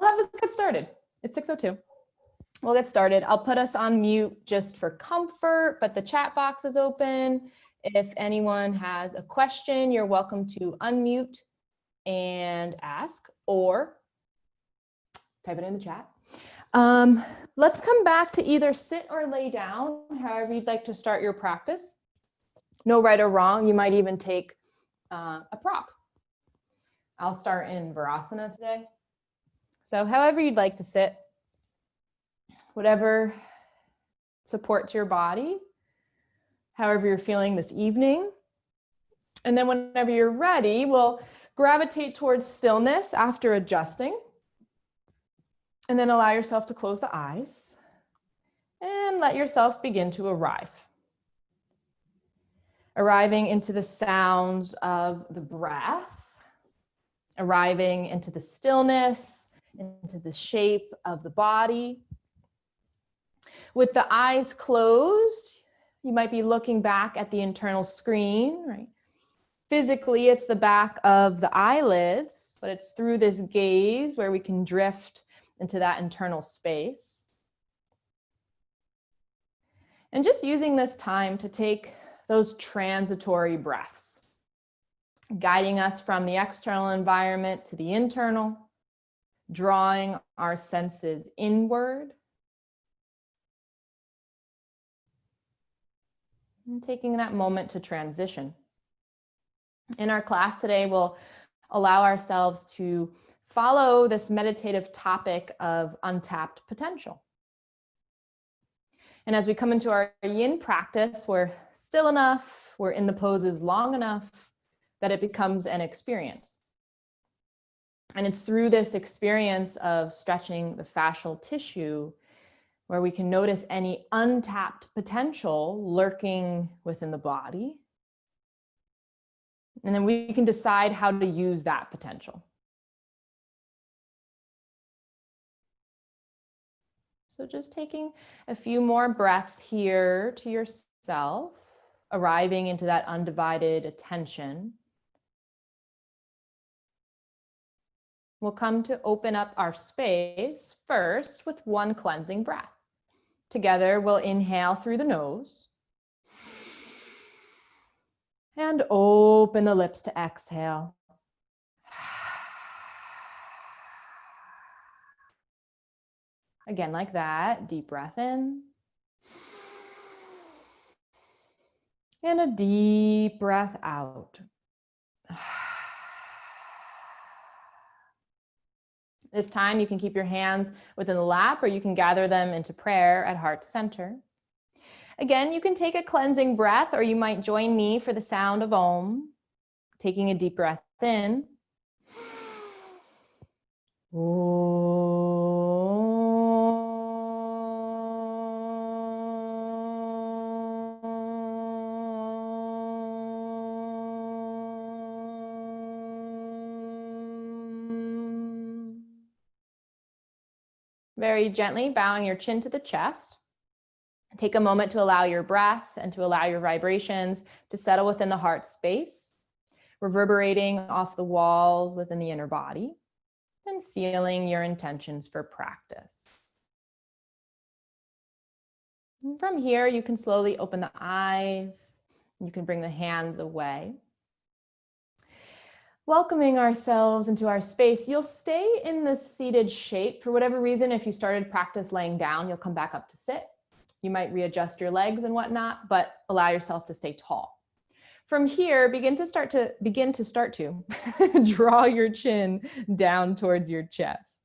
have us get started. It's 6:02. We'll get started. I'll put us on mute just for comfort, but the chat box is open. If anyone has a question, you're welcome to unmute and ask or type it in the chat. Let's come back to either sit or lay down, however you'd like to start your practice. No right or wrong. You might even take a prop. I'll start in Virasana today. So however you'd like to sit, whatever supports your body, however you're feeling this evening. And then whenever you're ready, we'll gravitate towards stillness after adjusting. And then allow yourself to close the eyes and let yourself begin to arrive. Arriving into the sounds of the breath, arriving into the stillness, into the shape of the body. With the eyes closed, you might be looking back at the internal screen, right? Physically, it's the back of the eyelids, but it's through this gaze where we can drift into that internal space. And just using this time to take those transitory breaths, guiding us from the external environment to the internal, drawing our senses inward, and taking that moment to transition. In our class today, we'll allow ourselves to follow this meditative topic of untapped potential. And as we come into our yin practice, we're still enough, we're in the poses long enough that it becomes an experience. And it's through this experience of stretching the fascial tissue where we can notice any untapped potential lurking within the body. And then we can decide how to use that potential. So just taking a few more breaths here to yourself, arriving into that undivided attention. We'll come to open up our space first with one cleansing breath. Together, we'll inhale through the nose and open the lips to exhale. Again, like that, deep breath in. And a deep breath out. This time you can keep your hands within the lap or you can gather them into prayer at heart center. Again, you can take a cleansing breath or you might join me for the sound of Om, taking a deep breath in. Very gently bowing your chin to the chest. Take a moment to allow your breath and to allow your vibrations to settle within the heart space, reverberating off the walls within the inner body, and sealing your intentions for practice. And from here, you can slowly open the eyes. You can bring the hands away. Welcoming ourselves into our space, you'll stay in the seated shape. For whatever reason, if you started practice laying down, you'll come back up to sit. You might readjust your legs and whatnot, but allow yourself to stay tall. From here, begin to start to draw your chin down towards your chest.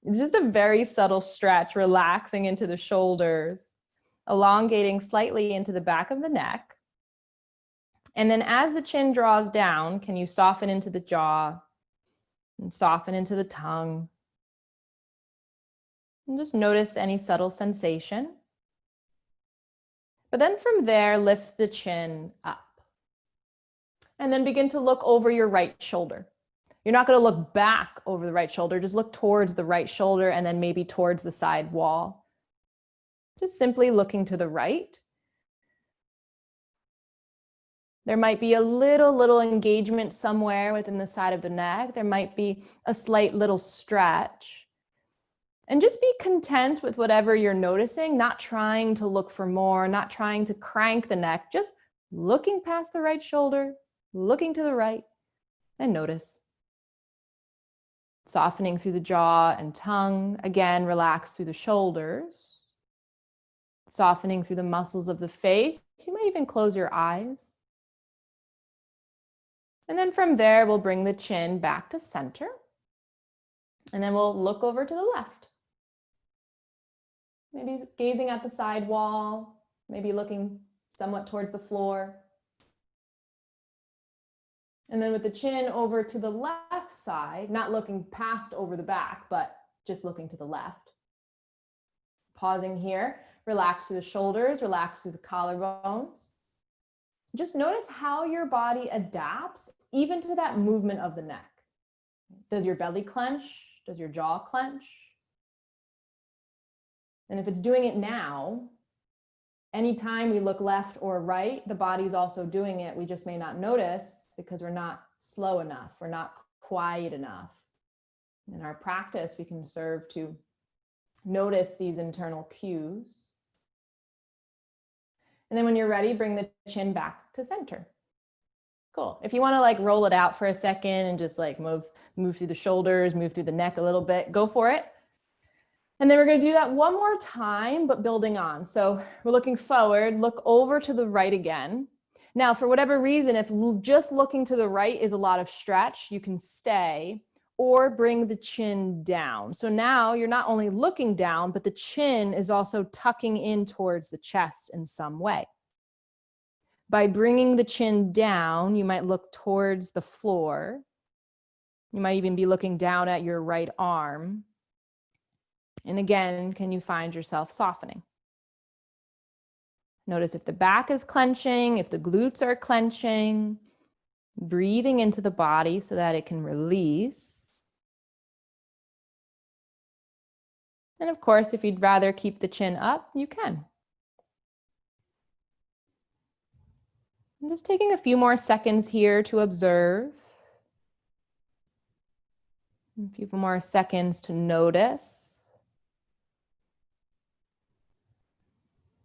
It's just a very subtle stretch, relaxing into the shoulders, elongating slightly into the back of the neck. And then as the chin draws down, can you soften into the jaw and soften into the tongue? And just notice any subtle sensation. But then from there, lift the chin up. And then begin to look over your right shoulder. You're not going to look back over the right shoulder, just look towards the right shoulder and then maybe towards the side wall. Just simply looking to the right. There might be a little engagement somewhere within the side of the neck. There might be a slight little stretch. And just be content with whatever you're noticing, not trying to look for more, not trying to crank the neck, just looking past the right shoulder, looking to the right, and notice. Softening through the jaw and tongue. Again, relax through the shoulders. Softening through the muscles of the face. You might even close your eyes. And then from there, we'll bring the chin back to center. And then we'll look over to the left. Maybe gazing at the side wall, maybe looking somewhat towards the floor. And then with the chin over to the left side, not looking past over the back, but just looking to the left. Pausing here, relax through the shoulders, relax through the collarbones. Just notice how your body adapts even to that movement of the neck. Does your belly clench? Does your jaw clench? And if it's doing it now, anytime we look left or right, the body's also doing it. We just may not notice because we're not slow enough. We're not quiet enough. In our practice, we can serve to notice these internal cues. And then when you're ready, bring the chin back to center. Cool. If you want to like roll it out for a second and just like move through the shoulders, move through the neck a little bit, go for it. And then we're going to do that one more time, but building on. So we're looking forward, look over to the right again. Now, for whatever reason, if just looking to the right is a lot of stretch, you can stay or bring the chin down. So now you're not only looking down, but the chin is also tucking in towards the chest in some way. By bringing the chin down, you might look towards the floor. You might even be looking down at your right arm. And again, can you find yourself softening? Notice if the back is clenching, if the glutes are clenching, breathing into the body so that it can release. And of course, if you'd rather keep the chin up, you can. I'm just taking a few more seconds here to observe. A few more seconds to notice.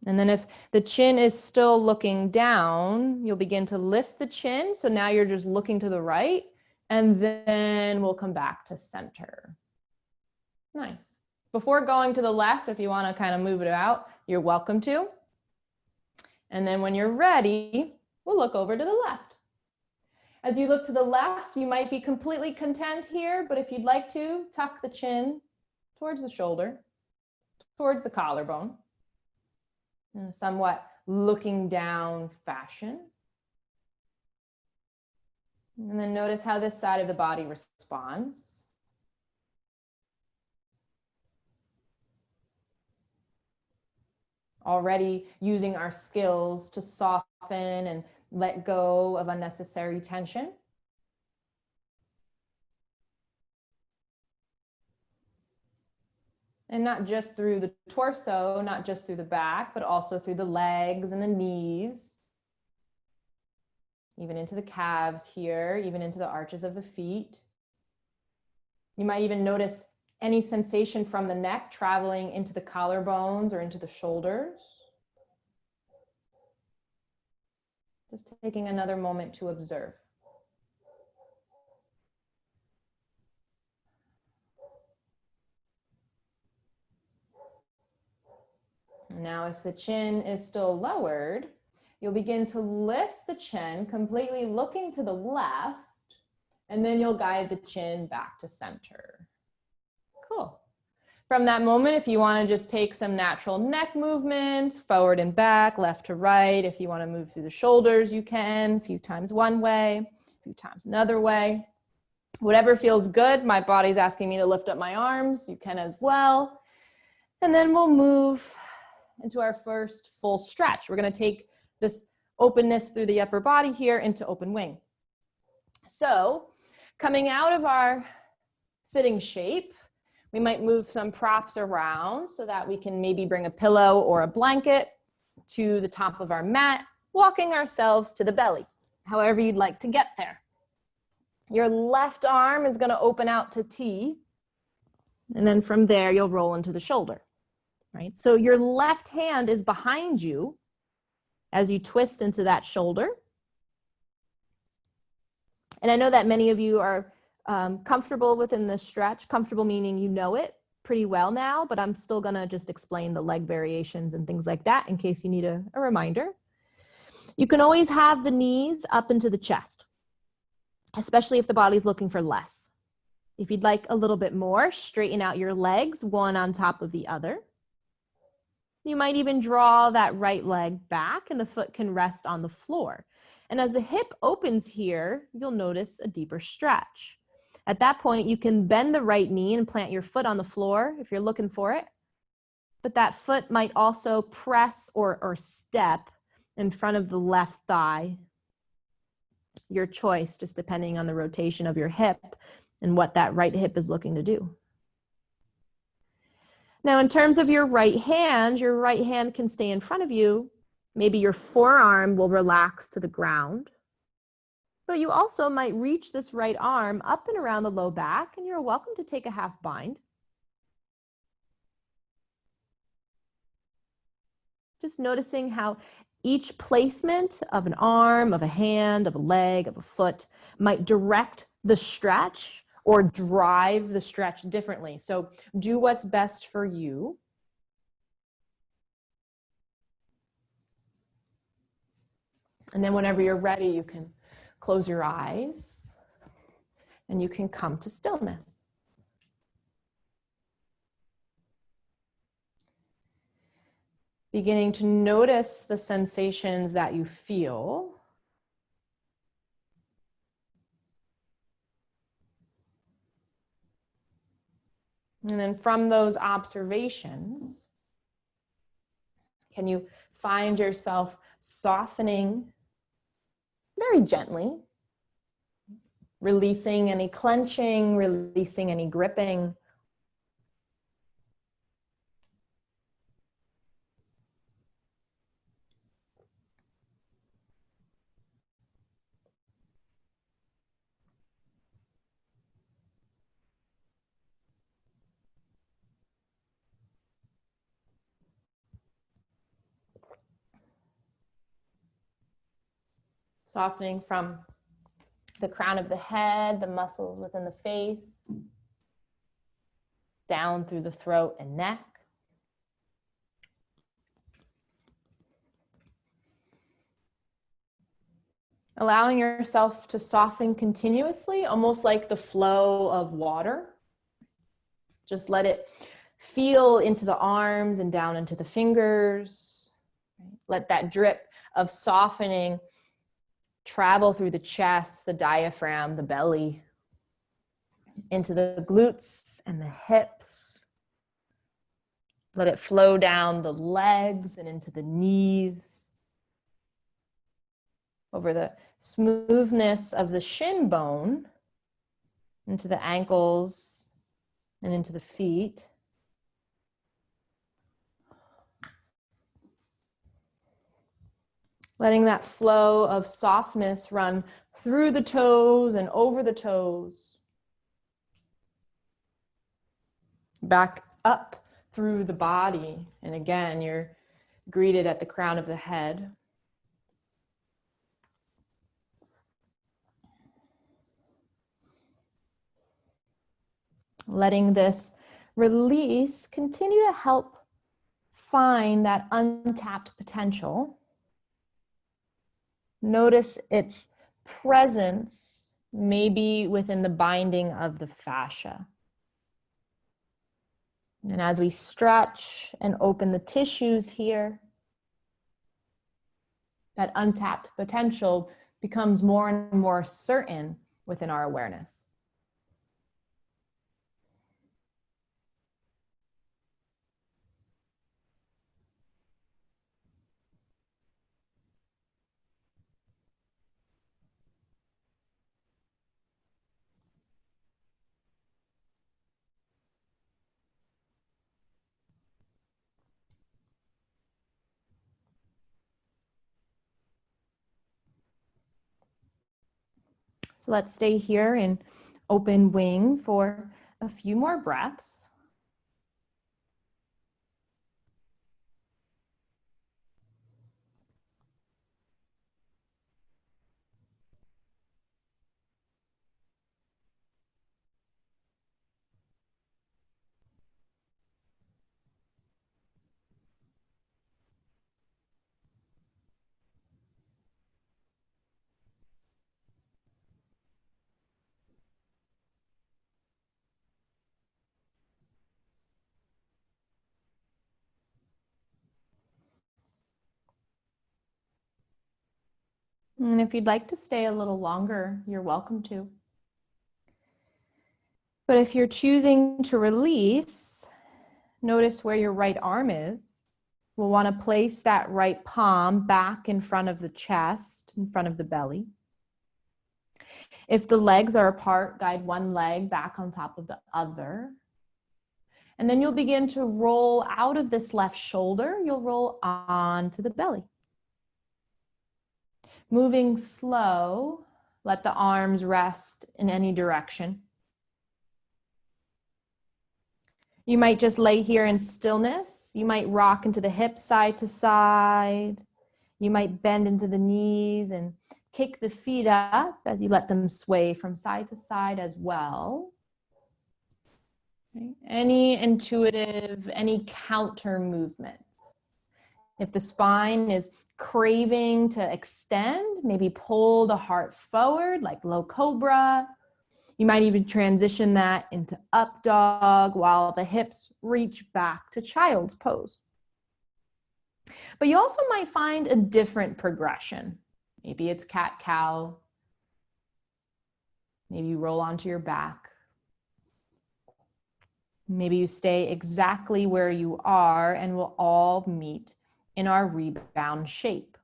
And then if the chin is still looking down, you'll begin to lift the chin. So now you're just looking to the right, and then we'll come back to center. Nice. Before going to the left, if you want to kind of move it out, you're welcome to. And then when you're ready, we'll look over to the left. As you look to the left, you might be completely content here, but if you'd like to, tuck the chin towards the shoulder, towards the collarbone, in a somewhat looking down fashion. And then notice how this side of the body responds. Already using our skills to soften and let go of unnecessary tension. And not just through the torso, not just through the back, but also through the legs and the knees, even into the calves here, even into the arches of the feet. You might even notice any sensation from the neck traveling into the collarbones or into the shoulders. Just taking another moment to observe. Now, if the chin is still lowered, you'll begin to lift the chin, completely looking to the left, and then you'll guide the chin back to center. Cool. From that moment, if you want to just take some natural neck movements, forward and back, left to right. If you want to move through the shoulders, you can, a few times one way, a few times another way. Whatever feels good. My body's asking me to lift up my arms. You can as well. And then we'll move into our first full stretch. We're going to take this openness through the upper body here into open wing. So coming out of our sitting shape, we might move some props around so that we can maybe bring a pillow or a blanket to the top of our mat, walking ourselves to the belly, however you'd like to get there. Your left arm is going to open out to T. And then from there, you'll roll into the shoulder, right? So your left hand is behind you as you twist into that shoulder. And I know that many of you are comfortable within this stretch, comfortable meaning you know it pretty well now, but I'm still gonna just explain the leg variations and things like that in case you need a reminder. You can always have the knees up into the chest, especially if the body's looking for less. If you'd like a little bit more, straighten out your legs, one on top of the other. You might even draw that right leg back and the foot can rest on the floor. And as the hip opens here, you'll notice a deeper stretch. At that point, you can bend the right knee and plant your foot on the floor if you're looking for it. But that foot might also press or step in front of the left thigh. Your choice, just depending on the rotation of your hip and what that right hip is looking to do. Now, in terms of your right hand can stay in front of you. Maybe your forearm will relax to the ground. But you also might reach this right arm up and around the low back, and you're welcome to take a half bind. Just noticing how each placement of an arm, of a hand, of a leg, of a foot might direct the stretch or drive the stretch differently. So do what's best for you. And then whenever you're ready, you can close your eyes and you can come to stillness. Beginning to notice the sensations that you feel. And then from those observations, can you find yourself softening very gently, releasing any clenching, releasing any gripping. Softening from the crown of the head, the muscles within the face, down through the throat and neck. Allowing yourself to soften continuously, almost like the flow of water. Just let it feel into the arms and down into the fingers. Let that drip of softening travel through the chest, the diaphragm, the belly, into the glutes and the hips. Let it flow down the legs and into the knees, over the smoothness of the shin bone, into the ankles and into the feet. Letting that flow of softness run through the toes and over the toes. Back up through the body. And again, you're greeted at the crown of the head. Letting this release continue to help find that untapped potential. Notice its presence, maybe within the binding of the fascia. And as we stretch and open the tissues here, that untapped potential becomes more and more certain within our awareness. So let's stay here in open wing for a few more breaths. And if you'd like to stay a little longer, you're welcome to. But if you're choosing to release, notice where your right arm is. We'll want to place that right palm back in front of the chest, in front of the belly. If the legs are apart, guide one leg back on top of the other. And then you'll begin to roll out of this left shoulder. You'll roll onto the belly. Moving slow, let the arms rest in any direction. You might just lay here in stillness. You might rock into the hips side to side. You might bend into the knees and kick the feet up as you let them sway from side to side as well. Okay. Any intuitive, any counter movements. If the spine is craving to extend, maybe pull the heart forward like low cobra. You might even transition that into up dog while the hips reach back to child's pose. But you also might find a different progression. Maybe it's cat-cow. Maybe you roll onto your back. Maybe you stay exactly where you are and we'll all meet in our rebound shape.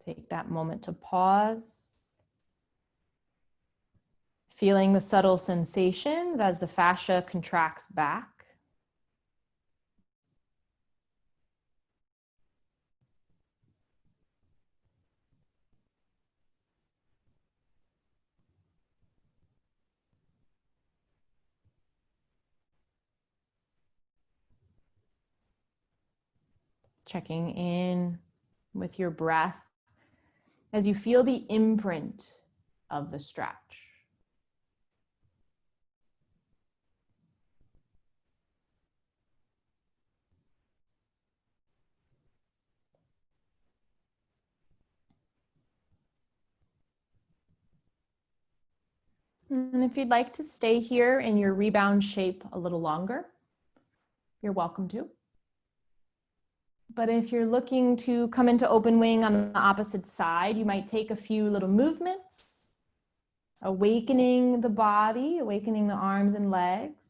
Take that moment to pause. Feeling the subtle sensations as the fascia contracts back. Checking in with your breath as you feel the imprint of the stretch. And if you'd like to stay here in your rebound shape a little longer, you're welcome to. But if you're looking to come into open wing on the opposite side, you might take a few little movements, awakening the body, awakening the arms and legs,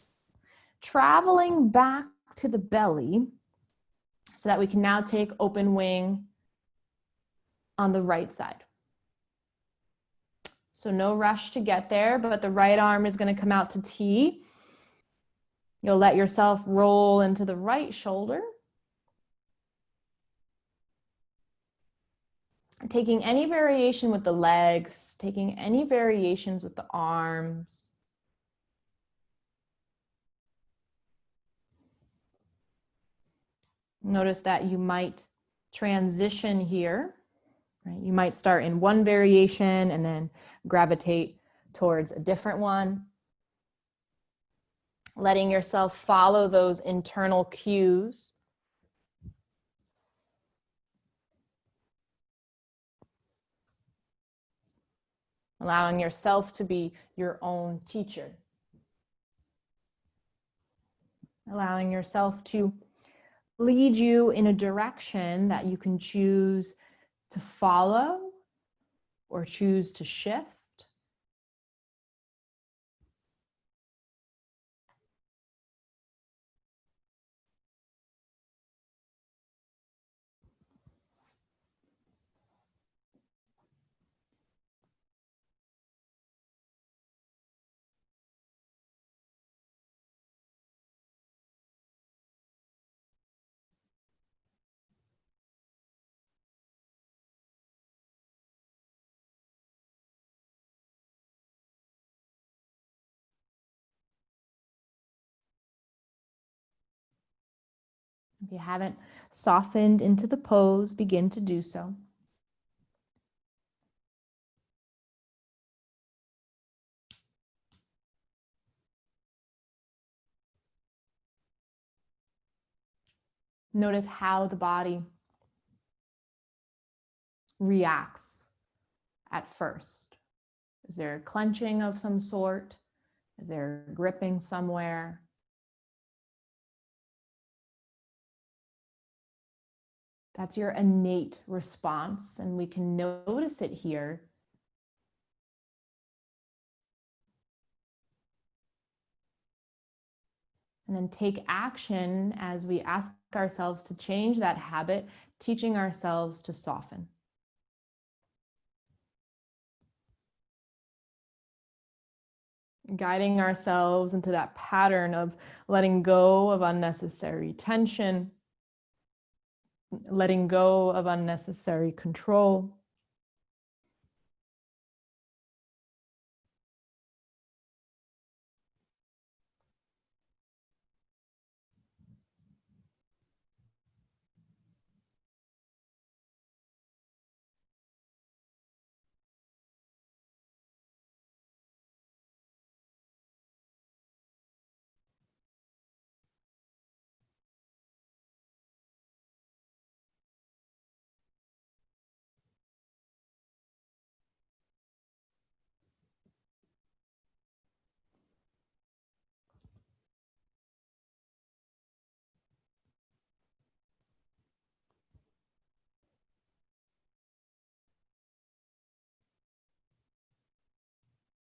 traveling back to the belly so that we can now take open wing on the right side. So no rush to get there, but the right arm is going to come out to T. You'll let yourself roll into the right shoulder. Taking any variation with the legs, taking any variations with the arms. Notice that you might transition here. Right? You might start in one variation and then gravitate towards a different one. Letting yourself follow those internal cues. Allowing yourself to be your own teacher. Allowing yourself to lead you in a direction that you can choose to follow or choose to shift. If you haven't softened into the pose, begin to do so. Notice how the body reacts at first. Is there a clenching of some sort? Is there gripping somewhere? That's your innate response, and we can notice it here. And then take action as we ask ourselves to change that habit, teaching ourselves to soften. Guiding ourselves into that pattern of letting go of unnecessary tension, letting go of unnecessary control.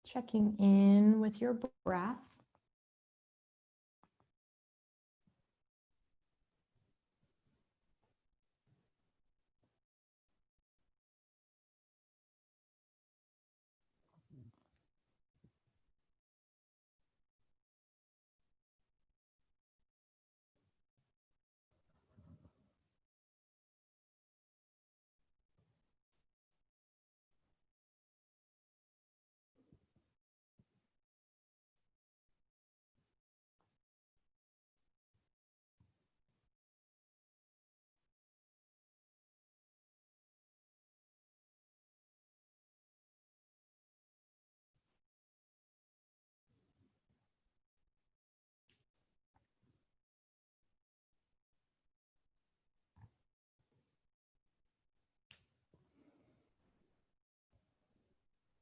Checking in with your breath.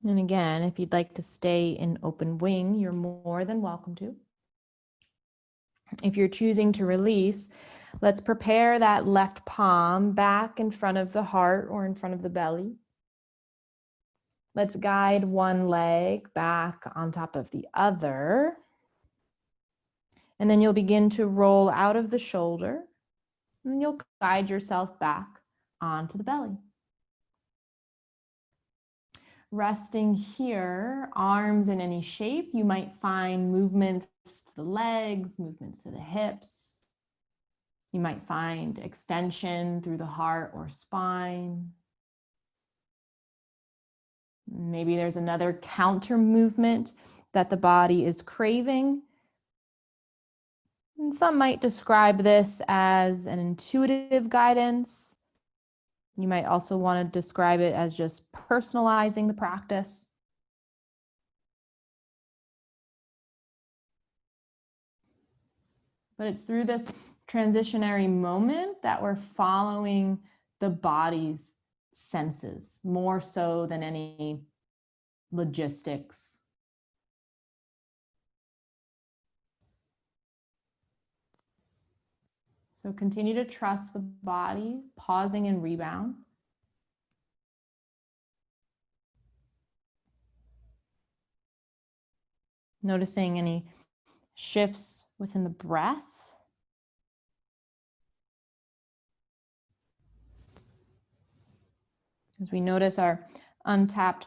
And again, if you'd like to stay in open wing, you're more than welcome to. If you're choosing to release, let's prepare that left palm back in front of the heart or in front of the belly. Let's guide one leg back on top of the other. And then you'll begin to roll out of the shoulder, and you'll guide yourself back onto the belly. Resting here, arms in any shape, you might find movements to the legs, movements to the hips. You might find extension through the heart or spine. Maybe there's another counter movement that the body is craving. And some might describe this as an intuitive guidance. You might also want to describe it as just personalizing the practice. But it's through this transitionary moment that we're following the body's senses more so than any logistics. So continue to trust the body, pausing and rebound. Noticing any shifts within the breath. As we notice our untapped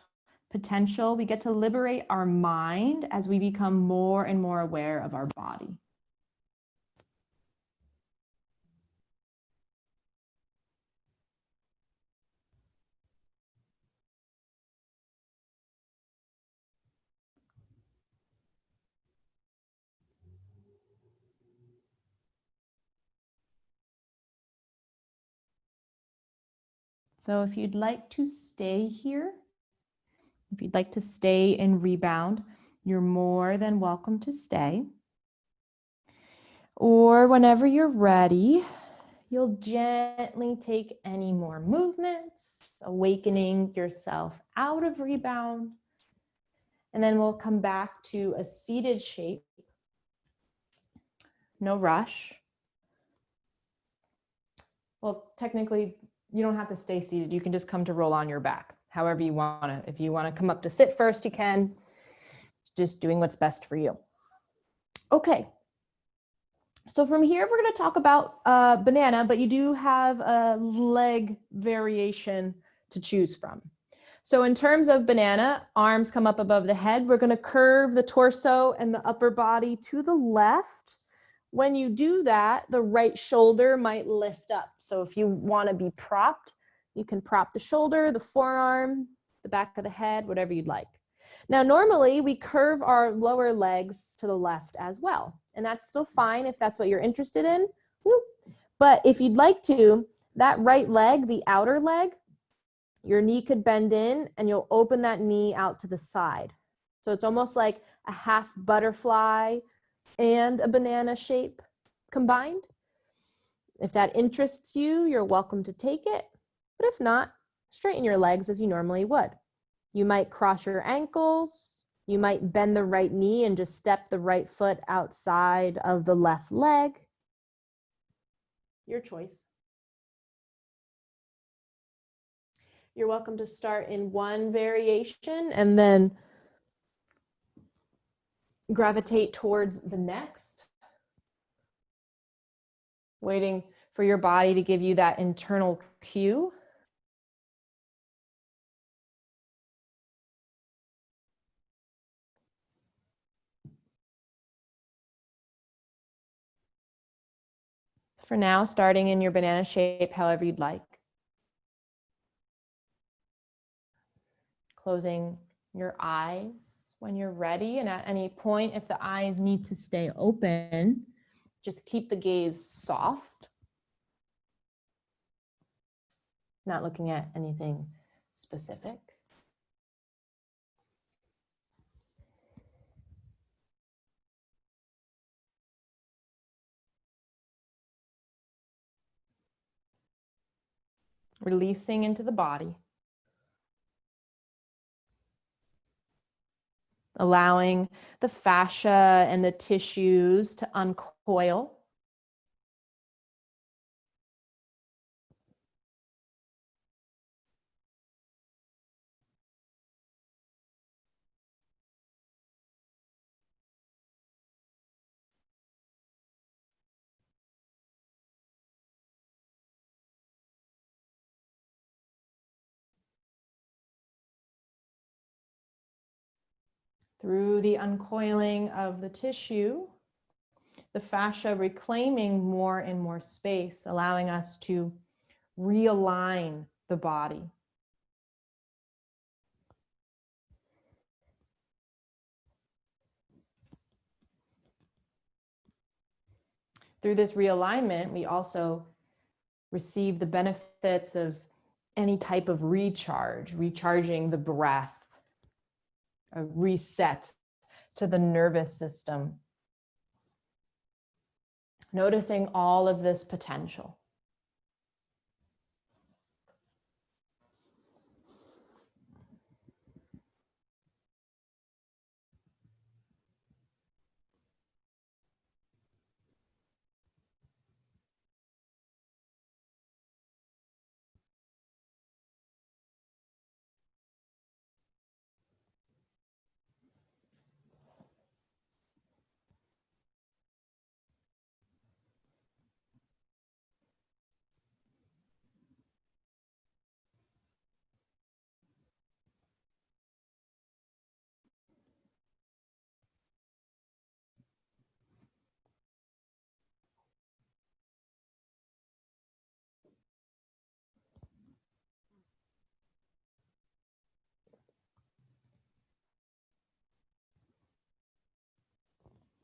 potential, we get to liberate our mind as we become more and more aware of our body. So if you'd like to stay here, if you'd like to stay in rebound, you're more than welcome to stay. Or whenever you're ready, you'll gently take any more movements, awakening yourself out of rebound. And then we'll come back to a seated shape. No rush. Well, technically, you don't have to stay seated. You can just come to roll on your back, however you want to. If you want to come up to sit first, you can. Just doing what's best for you. Okay. So from here, we're going to talk about banana, but you do have a leg variation to choose from. So in terms of banana, arms come up above the head. We're going to curve the torso and the upper body to the left. When you do that, the right shoulder might lift up. So if you want to be propped, you can prop the shoulder, the forearm, the back of the head, whatever you'd like. Now, normally we curve our lower legs to the left as well. And that's still fine if that's what you're interested in. Woo. But if you'd like to, that right leg, the outer leg, your knee could bend in and you'll open that knee out to the side. So it's almost like a half butterfly and a banana shape combined. If that interests you, you're welcome to take it. But if not, straighten your legs as you normally would. You might cross your ankles. You might bend the right knee and just step the right foot outside of the left leg. Your choice. You're welcome to start in one variation and then gravitate towards the next, waiting for your body to give you that internal cue. For now, starting in your banana shape, however you'd like. Closing your eyes when you're ready, and at any point, if the eyes need to stay open, just keep the gaze soft, not looking at anything specific. Releasing into the body. Allowing the fascia and the tissues to uncoil. Through the uncoiling of the tissue, the fascia reclaiming more and more space, allowing us to realign the body. Through this realignment, we also receive the benefits of any type of recharge, recharging the breath, a reset to the nervous system. Noticing all of this potential.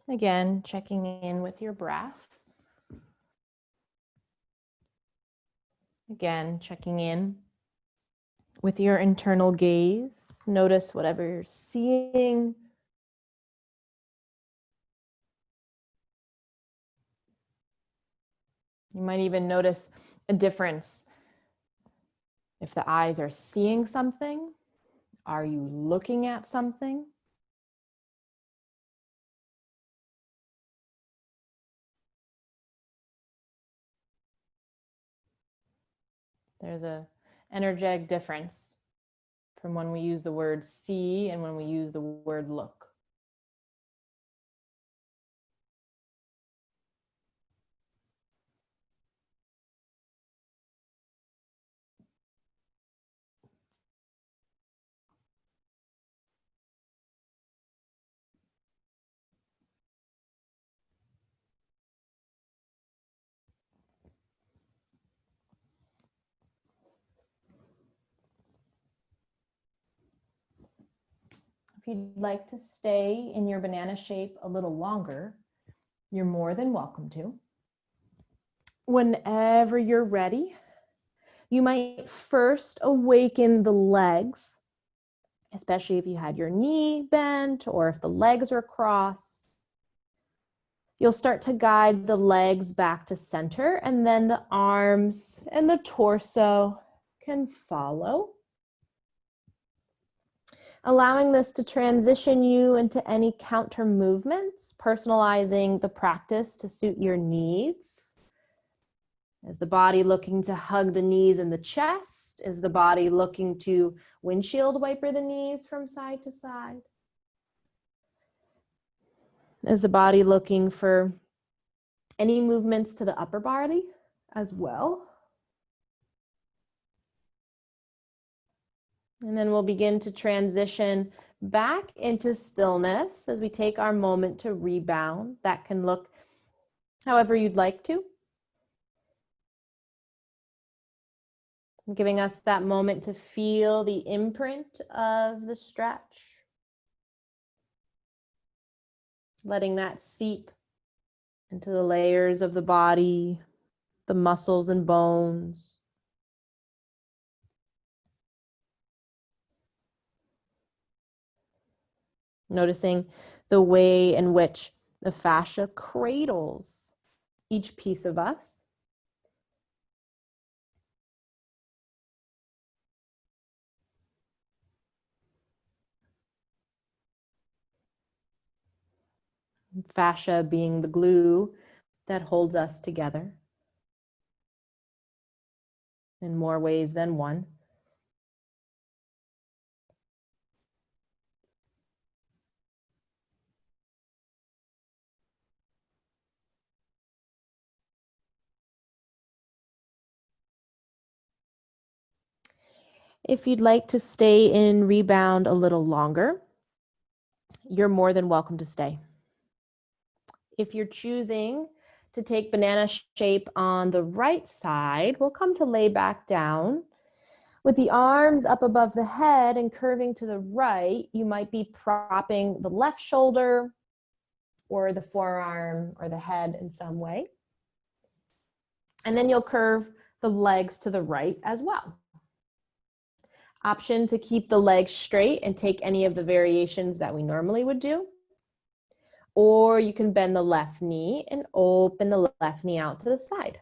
Again, checking in with your breath. Again, checking in with your internal gaze. Notice whatever you're seeing. You might even notice a difference. If the eyes are seeing something, are you looking at something? There's a energetic difference from when we use the word see and when we use the word look. If you'd like to stay in your banana shape a little longer, you're more than welcome to. Whenever you're ready, you might first awaken the legs, especially if you had your knee bent or if the legs are crossed. You'll start to guide the legs back to center, and then the arms and the torso can follow. Allowing this to transition you into any counter movements, personalizing the practice to suit your needs. Is the body looking to hug the knees and the chest? Is the body looking to windshield wiper the knees from side to side? Is the body looking for any movements to the upper body as well? And then we'll begin to transition back into stillness as we take our moment to rebound. That can look however you'd like to. Giving us that moment to feel the imprint of the stretch. Letting that seep into the layers of the body, the muscles and bones. Noticing the way in which the fascia cradles each piece of us. Fascia being the glue that holds us together in more ways than one. If you'd like to stay in rebound a little longer, you're more than welcome to stay. If you're choosing to take banana shape on the right side, we'll come to lay back down. With the arms up above the head and curving to the right, you might be propping the left shoulder or the forearm or the head in some way. And then you'll curve the legs to the right as well. Option to keep the legs straight and take any of the variations that we normally would do. Or you can bend the left knee and open the left knee out to the side.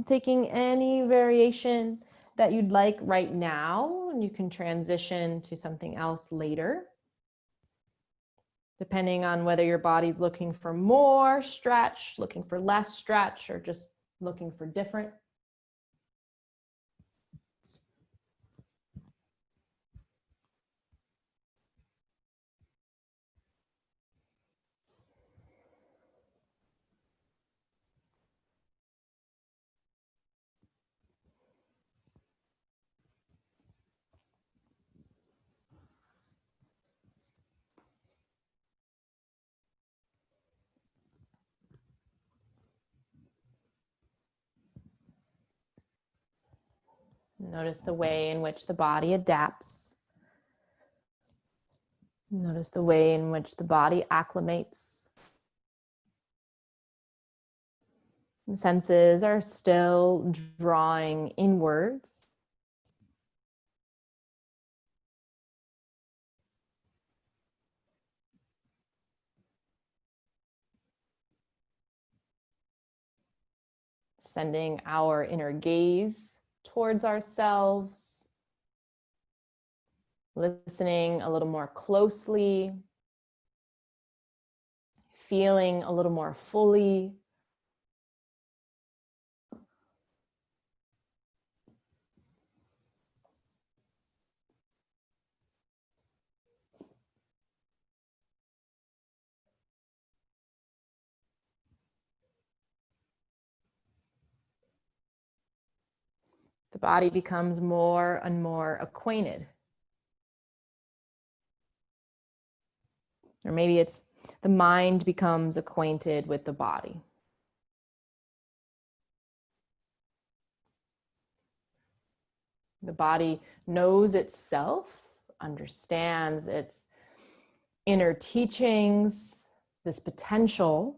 Taking any variation that you'd like right now, and you can transition to something else later, depending on whether your body's looking for more stretch, looking for less stretch, or just looking for different. Notice the way in which the body adapts. Notice the way in which the body acclimates. The senses are still drawing inwards. Sending our inner gaze towards ourselves, listening a little more closely feeling a little more fully. The body becomes more and more acquainted. Or maybe it's the mind becomes acquainted with the body. The body knows itself, understands its inner teachings, this potential,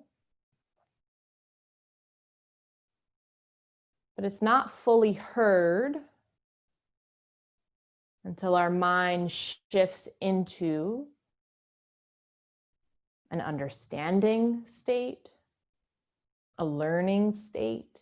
but it's not fully heard until our mind shifts into an understanding state, a learning state.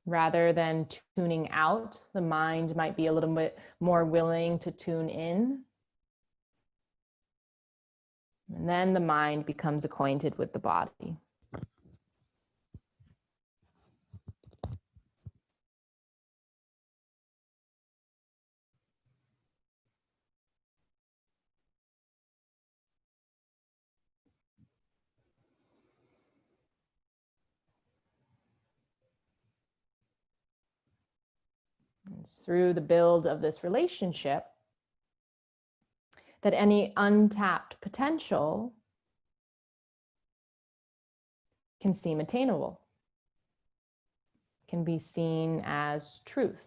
Rather than tuning out, the mind might be a little bit more willing to tune in. And then the mind becomes acquainted with the body. And through the build of this relationship, that any untapped potential can seem attainable, can be seen as truth.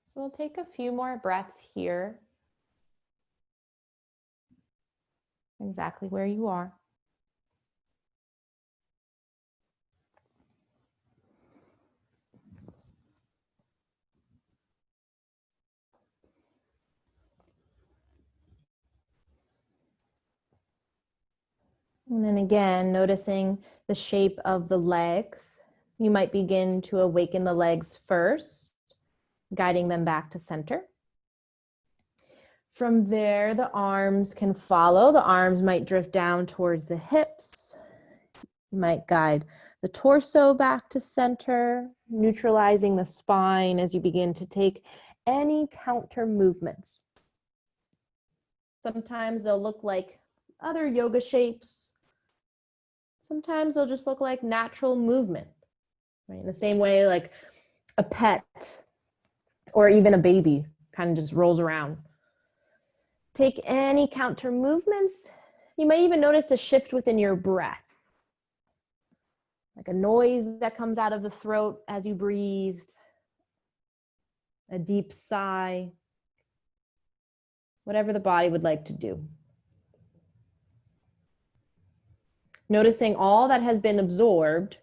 So we'll take a few more breaths here, exactly where you are. And then again, noticing the shape of the legs. You might begin to awaken the legs first, guiding them back to center. From there, the arms can follow. The arms might drift down towards the hips. You might guide the torso back to center, neutralizing the spine as you begin to take any counter movements. Sometimes they'll look like other yoga shapes. Sometimes they'll just look like natural movement, right? In the same way, like a pet or even a baby kind of just rolls around. Take any counter movements. You might even notice a shift within your breath, like a noise that comes out of the throat as you breathe, a deep sigh, whatever the body would like to do. Noticing all that has been absorbed,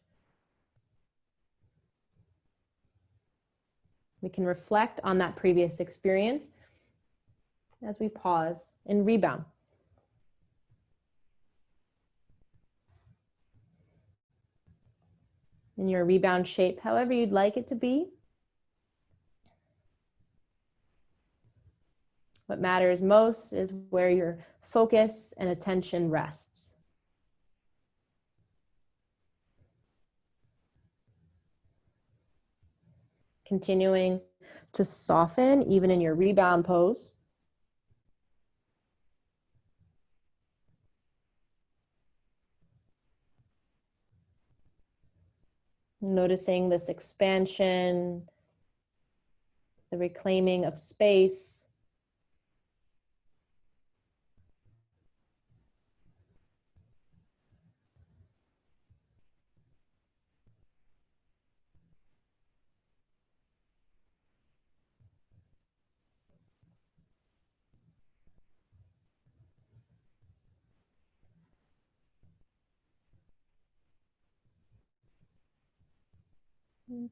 we can reflect on that previous experience as we pause and rebound. In your rebound shape, however you'd like it to be. What matters most is where your focus and attention rests. Continuing to soften even in your rebound pose. Noticing this expansion, the reclaiming of space.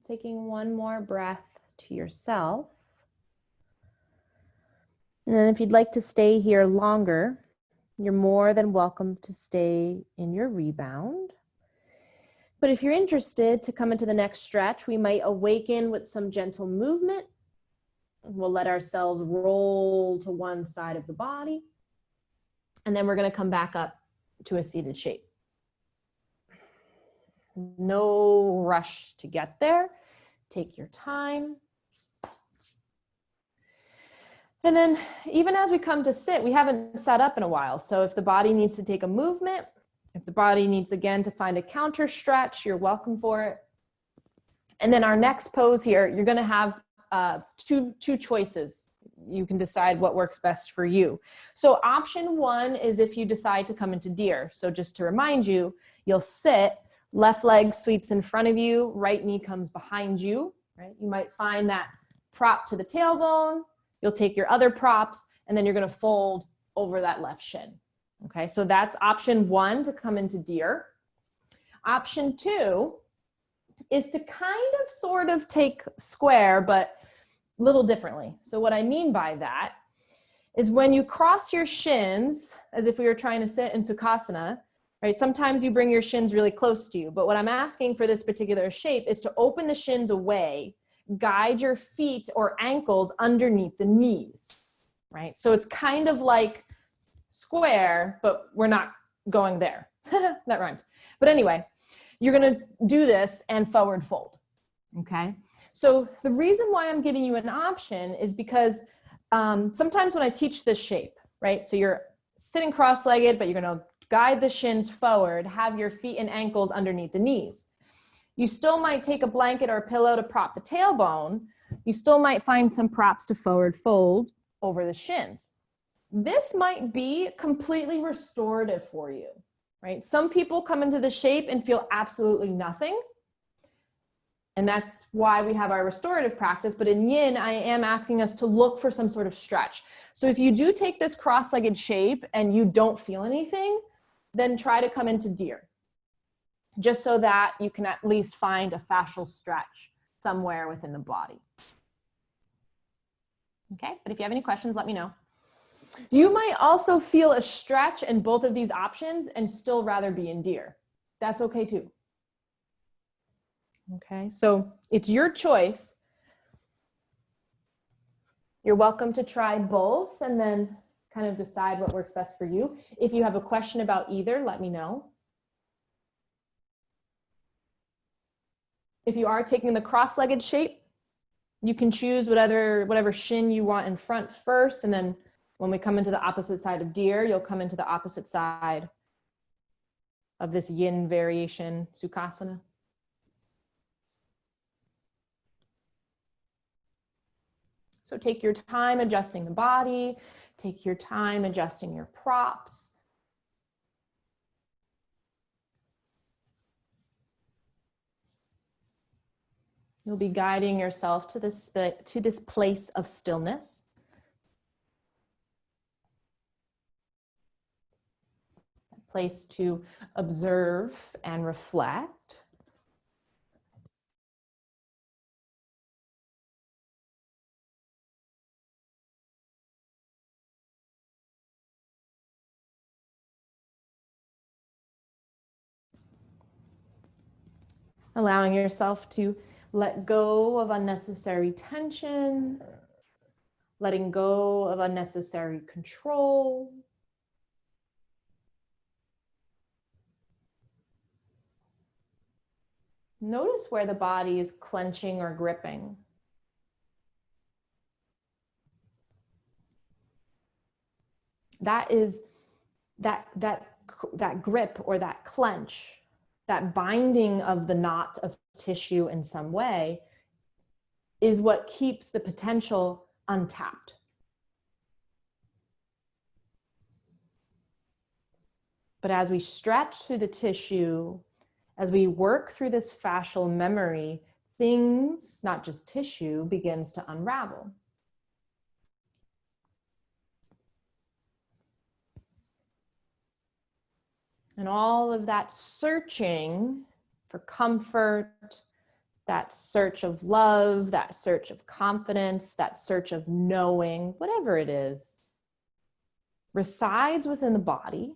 Taking one more breath to yourself. And then if you'd like to stay here longer, you're more than welcome to stay in your rebound. But if you're interested to come into the next stretch, we might awaken with some gentle movement. We'll let ourselves roll to one side of the body. And then we're going to come back up to a seated shape. No rush to get there. Take your time. And then even as we come to sit, we haven't sat up in a while. So if the body needs to take a movement, if the body needs again to find a counter stretch, you're welcome for it. And then our next pose here, you're going to have two choices. You can decide what works best for you. So option one is if you decide to come into deer. So just to remind you, you'll sit, left leg sweeps in front of you, right knee comes behind you, right? You might find that prop to the tailbone. You'll take your other props, and then you're going to fold over that left shin. Okay, so that's option one, to come into deer. Option two is to kind of sort of take square, but a little differently. So what I mean by that is when you cross your shins, as if we were trying to sit in Sukhasana, right? Sometimes you bring your shins really close to you, but what I'm asking for this particular shape is to open the shins away, guide your feet or ankles underneath the knees, right? So it's kind of like square, but we're not going there. That rhymed. But anyway, you're going to do this and forward fold, okay? So the reason why I'm giving you an option is because sometimes when I teach this shape, right? So you're sitting cross-legged, but you're going to guide the shins forward, have your feet and ankles underneath the knees. You still might take a blanket or a pillow to prop the tailbone. You still might find some props to forward fold over the shins. This might be completely restorative for you, right? Some people come into the shape and feel absolutely nothing. And that's why we have our restorative practice. But in yin, I am asking us to look for some sort of stretch. So if you do take this cross-legged shape and you don't feel anything, then try to come into deer, just so that you can at least find a fascial stretch somewhere within the body. Okay, but if you have any questions, let me know. You might also feel a stretch in both of these options and still rather be in deer. That's okay too. Okay, so it's your choice. You're welcome to try both and then kind of decide what works best for you. If you have a question about either, let me know. If you are taking the cross-legged shape, you can choose whatever shin you want in front first, and then when we come into the opposite side of deer, you'll come into the opposite side of this yin variation, Sukhasana. So take your time adjusting the body, take your time adjusting your props. You'll be guiding yourself to this place of stillness. A place to observe and reflect. Allowing yourself to let go of unnecessary tension, letting go of unnecessary control. Notice where the body is clenching or gripping. That is that grip or that clench, that binding of the knot of tissue in some way is what keeps the potential untapped. But as we stretch through the tissue, as we work through this fascial memory, things, not just tissue, begins to unravel. And all of that searching for comfort, that search of love, that search of confidence, that search of knowing, whatever it is, resides within the body.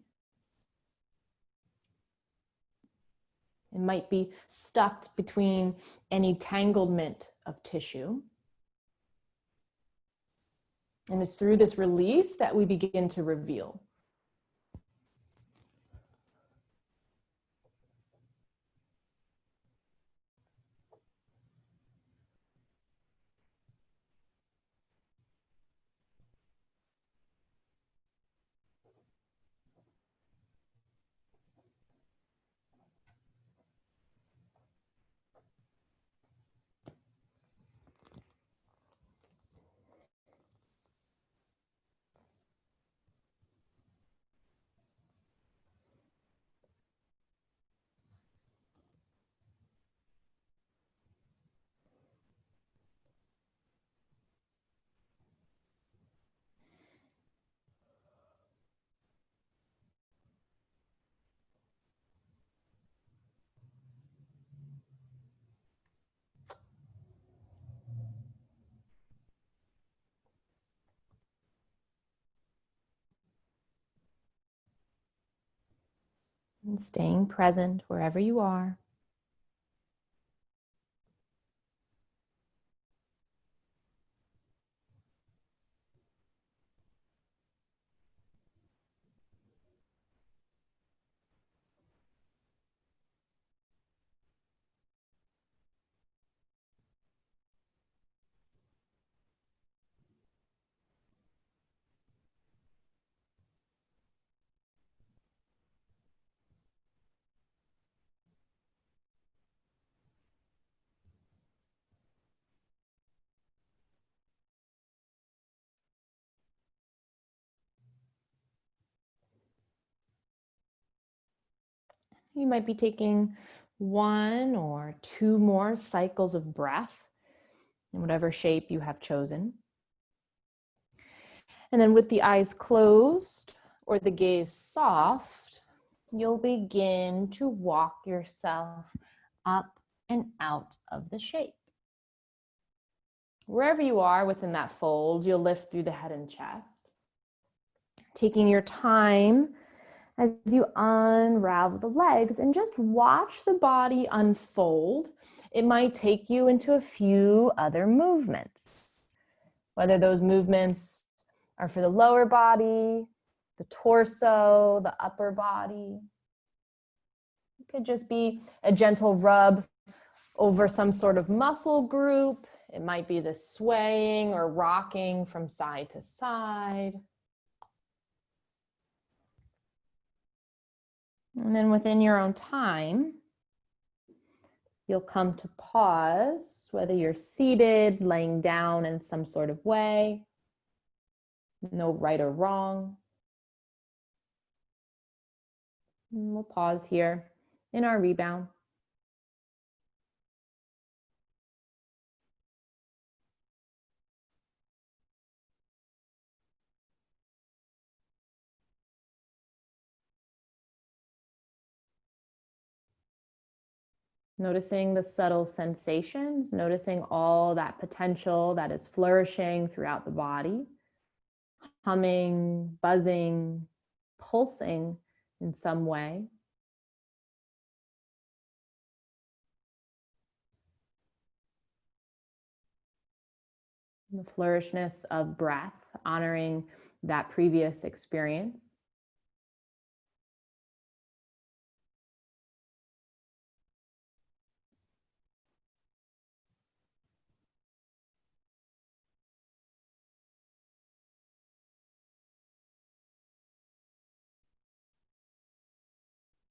It might be stuck between any tanglement of tissue. And it's through this release that we begin to reveal. And staying present wherever you are. You might be taking 1 or 2 more cycles of breath in whatever shape you have chosen. And then with the eyes closed or the gaze soft, you'll begin to walk yourself up and out of the shape. Wherever you are within that fold, you'll lift through the head and chest, taking your time as you unravel the legs and just watch the body unfold. It might take you into a few other movements, whether those movements are for the lower body, the torso, the upper body. It could just be a gentle rub over some sort of muscle group. It might be the swaying or rocking from side to side. And then within your own time, you'll come to pause, whether you're seated, laying down in some sort of way. No right or wrong. And we'll pause here in our rebound. Noticing the subtle sensations, noticing all that potential that is flourishing throughout the body, humming, buzzing, pulsing in some way. The flourishness of breath, honoring that previous experience.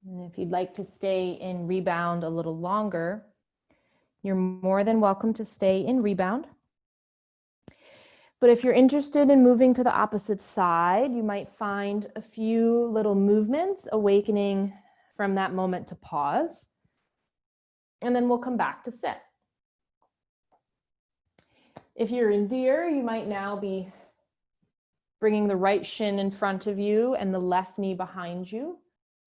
And if you'd like to stay in rebound a little longer, you're more than welcome to stay in rebound. But if you're interested in moving to the opposite side, you might find a few little movements awakening from that moment to pause. And then we'll come back to sit. If you're in deer, you might now be bringing the right shin in front of you and the left knee behind you,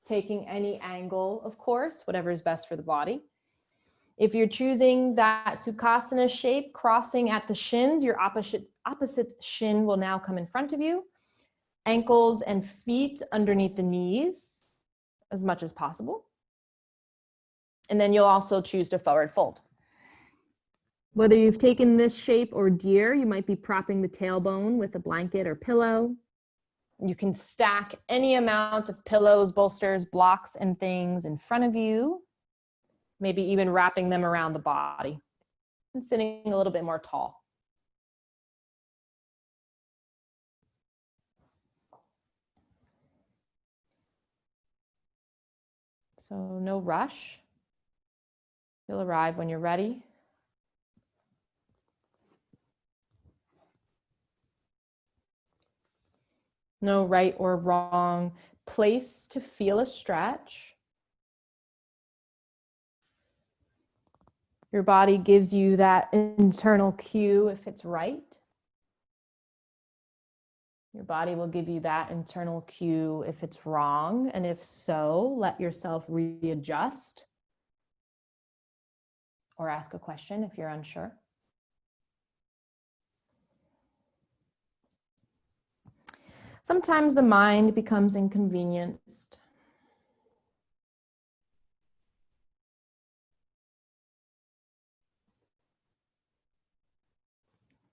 taking any angle, of course, whatever is best for the body. If you're choosing that Sukhasana shape, crossing at the shins, your opposite shin will now come in front of you. Ankles and feet underneath the knees as much as possible. And then you'll also choose to forward fold. Whether you've taken this shape or deer, you might be propping the tailbone with a blanket or pillow. You can stack any amount of pillows, bolsters, blocks, and things in front of you, maybe even wrapping them around the body and sitting a little bit more tall. So no rush. You'll arrive when you're ready. No right or wrong place to feel a stretch. Your body gives you that internal cue if it's right. Your body will give you that internal cue if it's wrong. And if so, let yourself readjust or ask a question if you're unsure. Sometimes the mind becomes inconvenienced.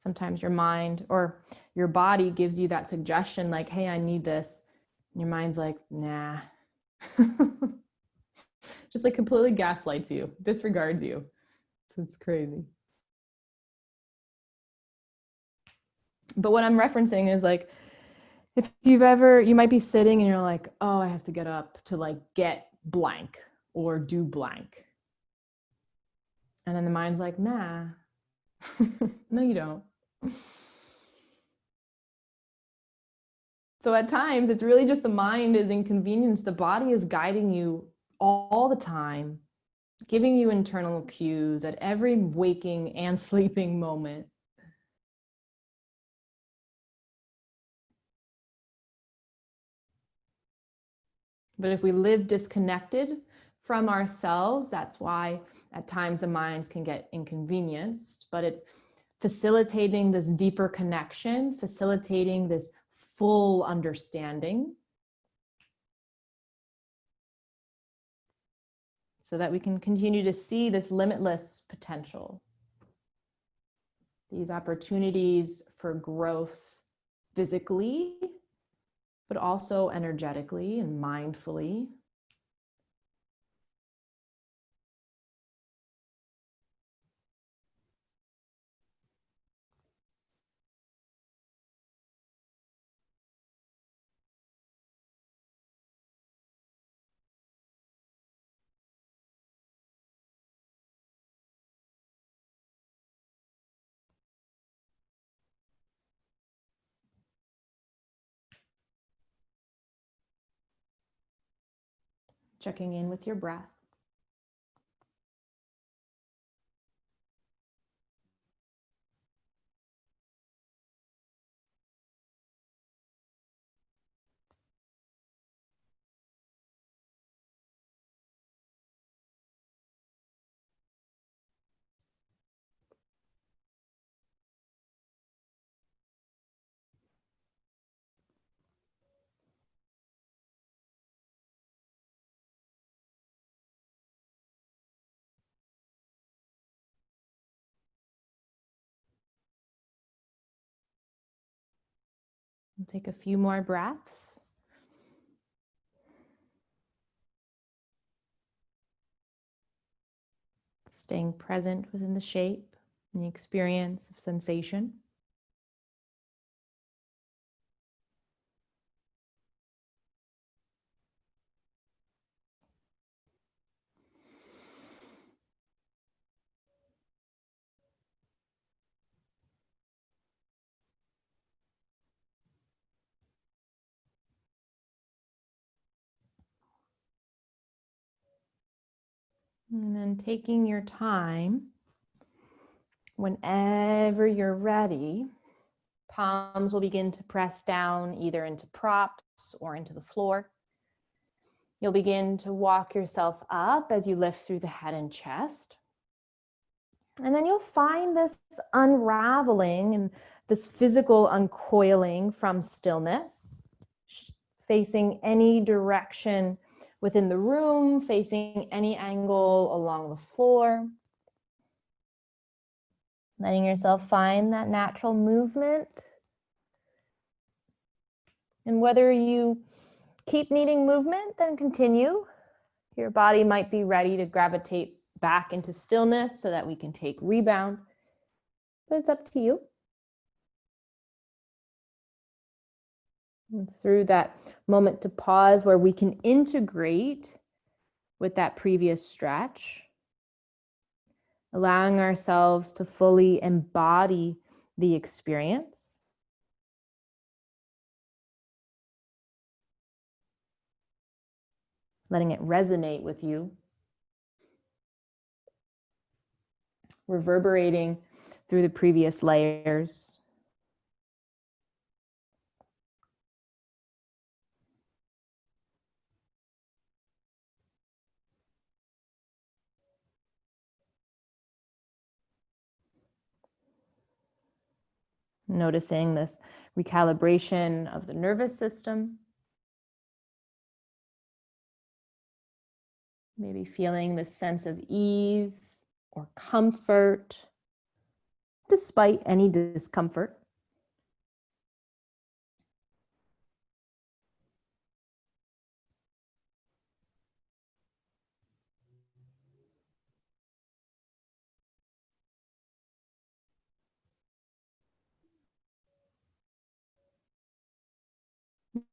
Sometimes your mind or your body gives you that suggestion like, hey, I need this. And your mind's like, nah. Just like completely gaslights you, disregards you. It's crazy. But what I'm referencing is like, if you might be sitting and you're like, oh, I have to get up to like get blank or do blank. And then the mind's like, nah, no, you don't. So at times, it's really just the mind is inconvenienced. The body is guiding you all the time, giving you internal cues at every waking and sleeping moment. But if we live disconnected from ourselves, that's why at times the minds can get inconvenienced, but it's facilitating this deeper connection, facilitating this full understanding so that we can continue to see this limitless potential, these opportunities for growth physically, but also energetically and mindfully. Checking in with your breath. We'll take a few more breaths. Staying present within the shape and the experience of sensation. And then taking your time, whenever you're ready, palms will begin to press down either into props or into the floor. You'll begin to walk yourself up as you lift through the head and chest. And then you'll find this unraveling and this physical uncoiling from stillness, facing any direction within the room, facing any angle along the floor. Letting yourself find that natural movement. And whether you keep needing movement, then continue. Your body might be ready to gravitate back into stillness so that we can take rebound, but it's up to you. And through that moment to pause where we can integrate with that previous stretch, allowing ourselves to fully embody the experience. Letting it resonate with you. Reverberating through the previous layers. Noticing this recalibration of the nervous system. Maybe feeling this sense of ease or comfort, despite any discomfort.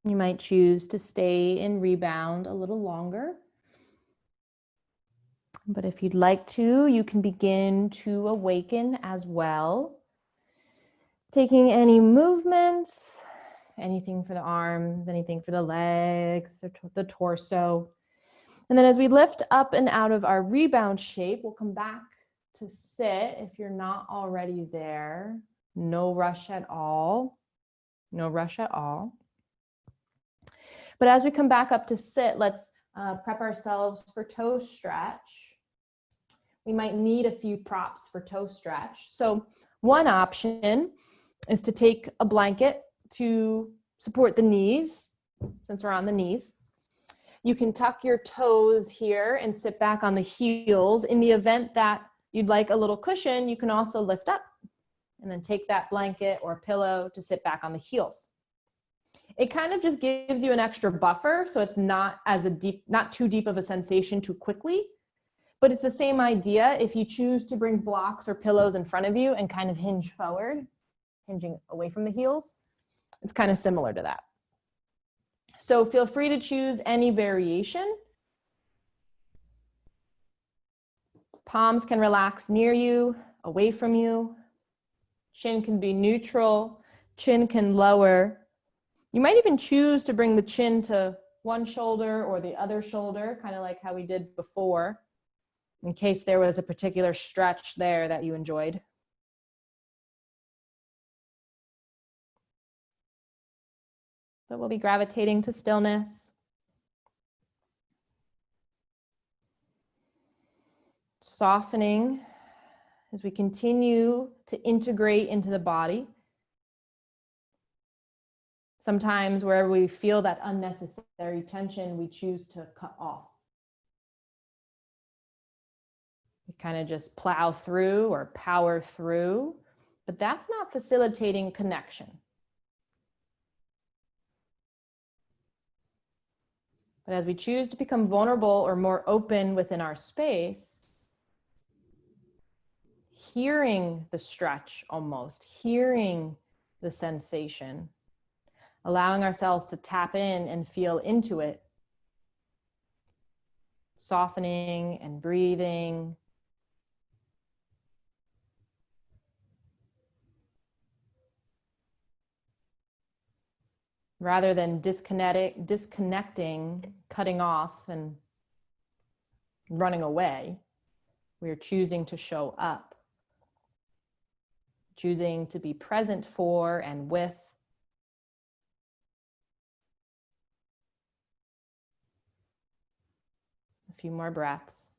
You might choose to stay in rebound a little longer. But if you'd like to, you can begin to awaken as well. Taking any movements, anything for the arms, anything for the legs, the torso. And then as we lift up and out of our rebound shape, we'll come back to sit if you're not already there. No rush at all. No rush at all. But as we come back up to sit, let's prep ourselves for toe stretch. We might need a few props for toe stretch. So one option is to take a blanket to support the knees, since we're on the knees. You can tuck your toes here and sit back on the heels. In the event that you'd like a little cushion, you can also lift up and then take that blanket or pillow to sit back on the heels. It kind of just gives you an extra buffer, so it's not too deep of a sensation too quickly. But it's the same idea. If you choose to bring blocks or pillows in front of you and kind of hinge forward, hinging away from the heels, it's kind of similar to that. So feel free to choose any variation. Palms can relax near you, away from you. Chin can be neutral. Chin can lower. You might even choose to bring the chin to one shoulder or the other shoulder, kind of like how we did before, in case there was a particular stretch there that you enjoyed. But we'll be gravitating to stillness. Softening as we continue to integrate into the body. Sometimes wherever we feel that unnecessary tension, we choose to cut off. We kind of just plow through or power through, but that's not facilitating connection. But as we choose to become vulnerable or more open within our space, hearing the stretch almost, hearing the sensation, allowing ourselves to tap in and feel into it, softening and breathing. Rather than disconnecting, cutting off, and running away, we are choosing to show up, choosing to be present for and with. A few more breaths.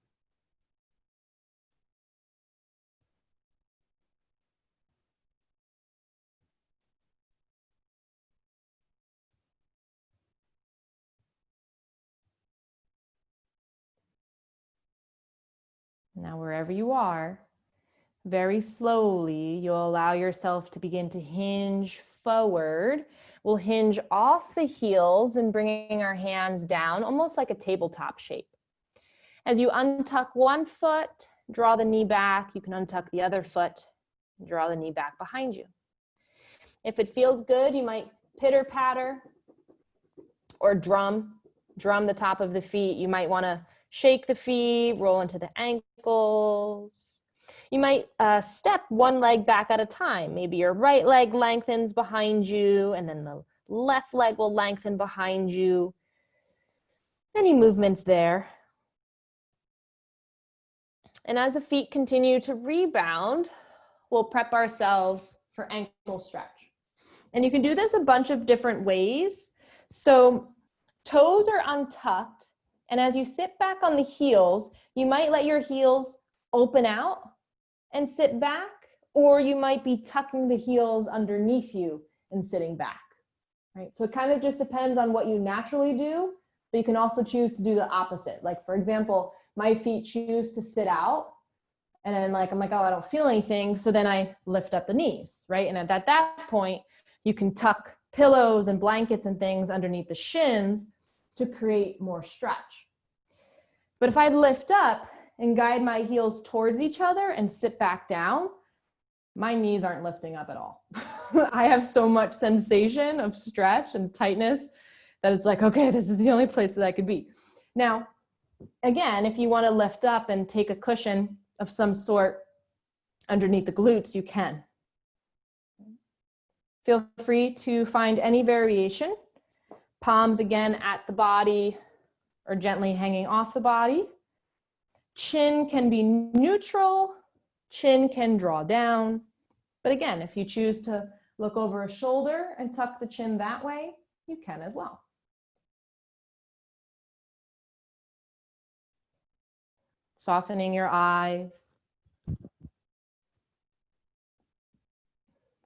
Now, wherever you are, very slowly, you'll allow yourself to begin to hinge forward. We'll hinge off the heels and bringing our hands down, almost like a tabletop shape. As you untuck one foot, draw the knee back. You can untuck the other foot, and draw the knee back behind you. If it feels good, you might pitter patter or drum the top of the feet. You might want to shake the feet, roll into the ankles. You might step one leg back at a time. Maybe your right leg lengthens behind you, and then the left leg will lengthen behind you. Any movements there. And as the feet continue to rebound, we'll prep ourselves for ankle stretch. And you can do this a bunch of different ways. So toes are untucked, and as you sit back on the heels, you might let your heels open out and sit back, or you might be tucking the heels underneath you and sitting back, right? So it kind of just depends on what you naturally do, but you can also choose to do the opposite. Like, for example, my feet choose to sit out, and then I'm like, oh, I don't feel anything. So then I lift up the knees, right? And at that point, you can tuck pillows and blankets and things underneath the shins to create more stretch. But if I lift up and guide my heels towards each other and sit back down, my knees aren't lifting up at all. I have so much sensation of stretch and tightness that it's like, okay, this is the only place that I could be. Now, again, if you want to lift up and take a cushion of some sort underneath the glutes, you can. Feel free to find any variation. Palms again at the body or gently hanging off the body. Chin can be neutral, chin can draw down. But again, if you choose to look over a shoulder and tuck the chin that way, you can as well. Softening your eyes.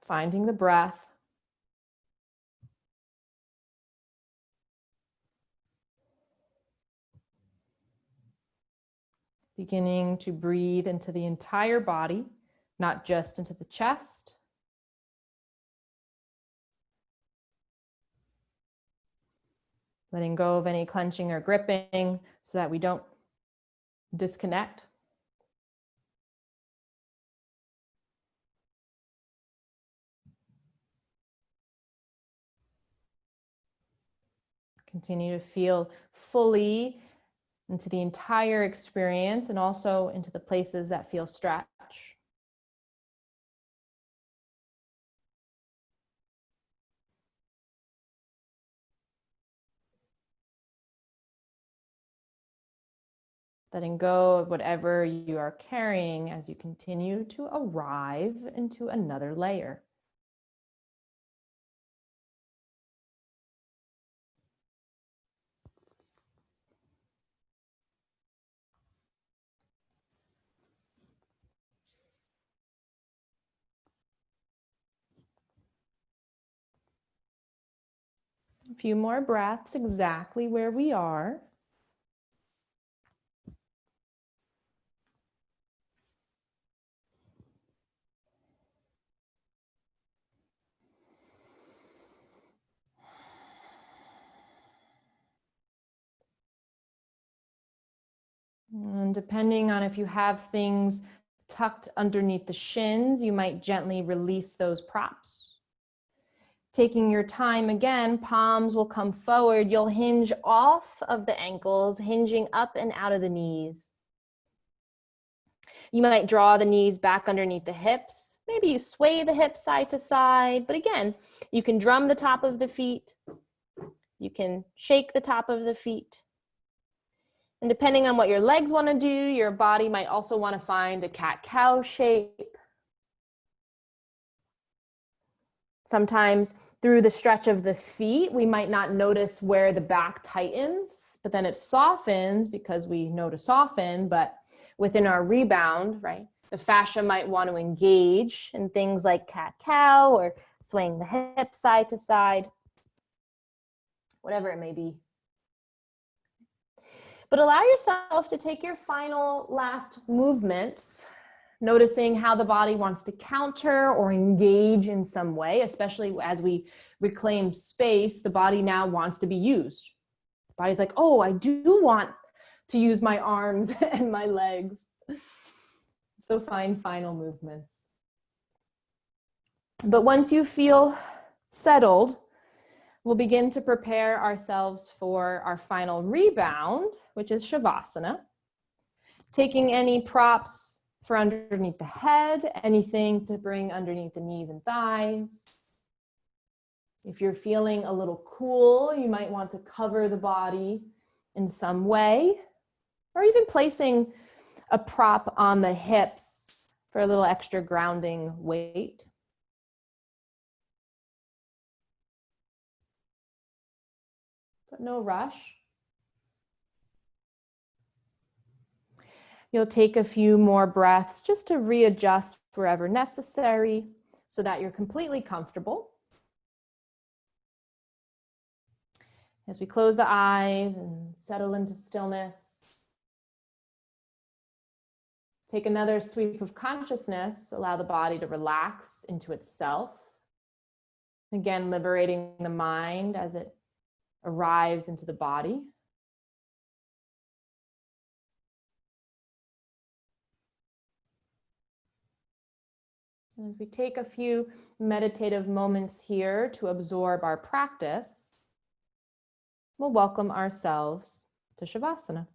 Finding the breath. Beginning to breathe into the entire body, not just into the chest. Letting go of any clenching or gripping so that we don't disconnect. Continue to feel fully into the entire experience and also into the places that feel stretch. Letting go of whatever you are carrying as you continue to arrive into another layer. A few more breaths exactly where we are. And depending on if you have things tucked underneath the shins, you might gently release those props. Taking your time again, palms will come forward. You'll hinge off of the ankles, hinging up and out of the knees. You might draw the knees back underneath the hips. Maybe you sway the hips side to side, but again, you can drum the top of the feet. You can shake the top of the feet. And depending on what your legs want to do, your body might also want to find a cat-cow shape. Sometimes through the stretch of the feet, we might not notice where the back tightens, but then it softens because we know to soften, but within our rebound, right, the fascia might want to engage in things like cat-cow or swaying the hips side to side, whatever it may be. But allow yourself to take your final last movements, noticing how the body wants to counter or engage in some way, especially as we reclaim space. The body now wants to be used. The body's like, oh, I do want to use my arms and my legs. So find final movements. But once you feel settled, we'll begin to prepare ourselves for our final rebound, which is Shavasana. Taking any props for underneath the head, anything to bring underneath the knees and thighs. If you're feeling a little cool, you might want to cover the body in some way, or even placing a prop on the hips for a little extra grounding weight. But no rush. You'll take a few more breaths just to readjust wherever necessary so that you're completely comfortable. As we close the eyes and settle into stillness, take another sweep of consciousness, allow the body to relax into itself. Again, liberating the mind as it arrives into the body. And as we take a few meditative moments here to absorb our practice, we'll welcome ourselves to Shavasana.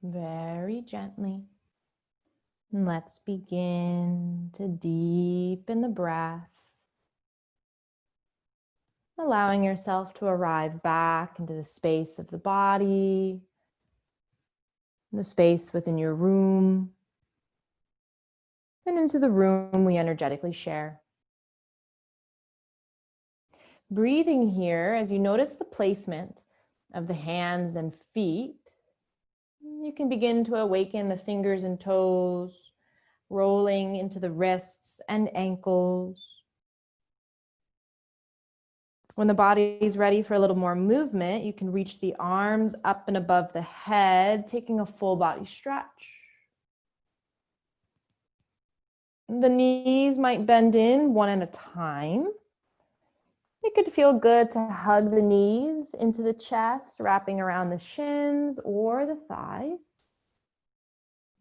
very gently. And let's begin to deepen the breath, allowing yourself to arrive back into the space of the body, the space within your room, and into the room we energetically share. Breathing here, as you notice the placement of the hands and feet, you can begin to awaken the fingers and toes, rolling into the wrists and ankles. When the body is ready for a little more movement, you can reach the arms up and above the head, taking a full body stretch. The knees might bend in one at a time. It could feel good to hug the knees into the chest, wrapping around the shins or the thighs.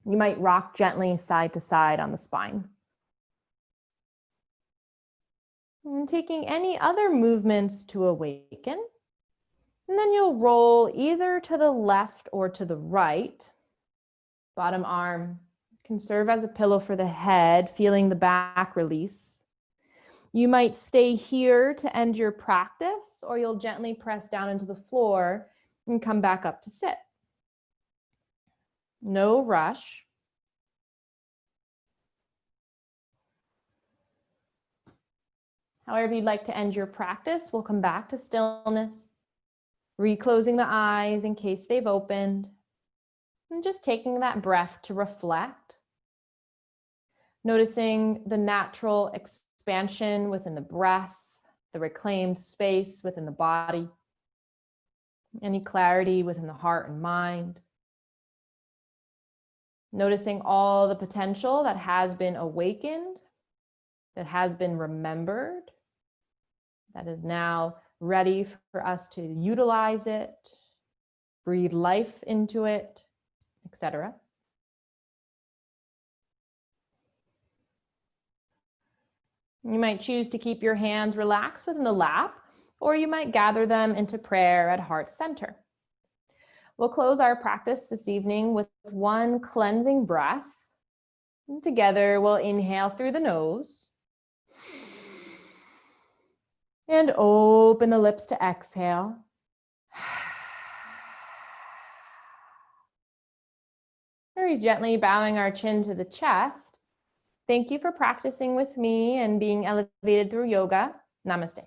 You might rock gently side to side on the spine. And taking any other movements to awaken. And then you'll roll either to the left or to the right. Bottom arm can serve as a pillow for the head, feeling the back release. You might stay here to end your practice, or you'll gently press down into the floor and come back up to sit. No rush. However you'd like to end your practice, we'll come back to stillness, reclosing the eyes in case they've opened, and just taking that breath to reflect, noticing the natural expansion within the breath, the reclaimed space within the body, any clarity within the heart and mind. Noticing all the potential that has been awakened, that has been remembered, that is now ready for us to utilize it, breathe life into it, etc. You might choose to keep your hands relaxed within the lap, or you might gather them into prayer at heart center. We'll close our practice this evening with one cleansing breath. And together, we'll inhale through the nose and open the lips to exhale. Very gently bowing our chin to the chest. Thank you for practicing with me and being elevated through yoga. Namaste.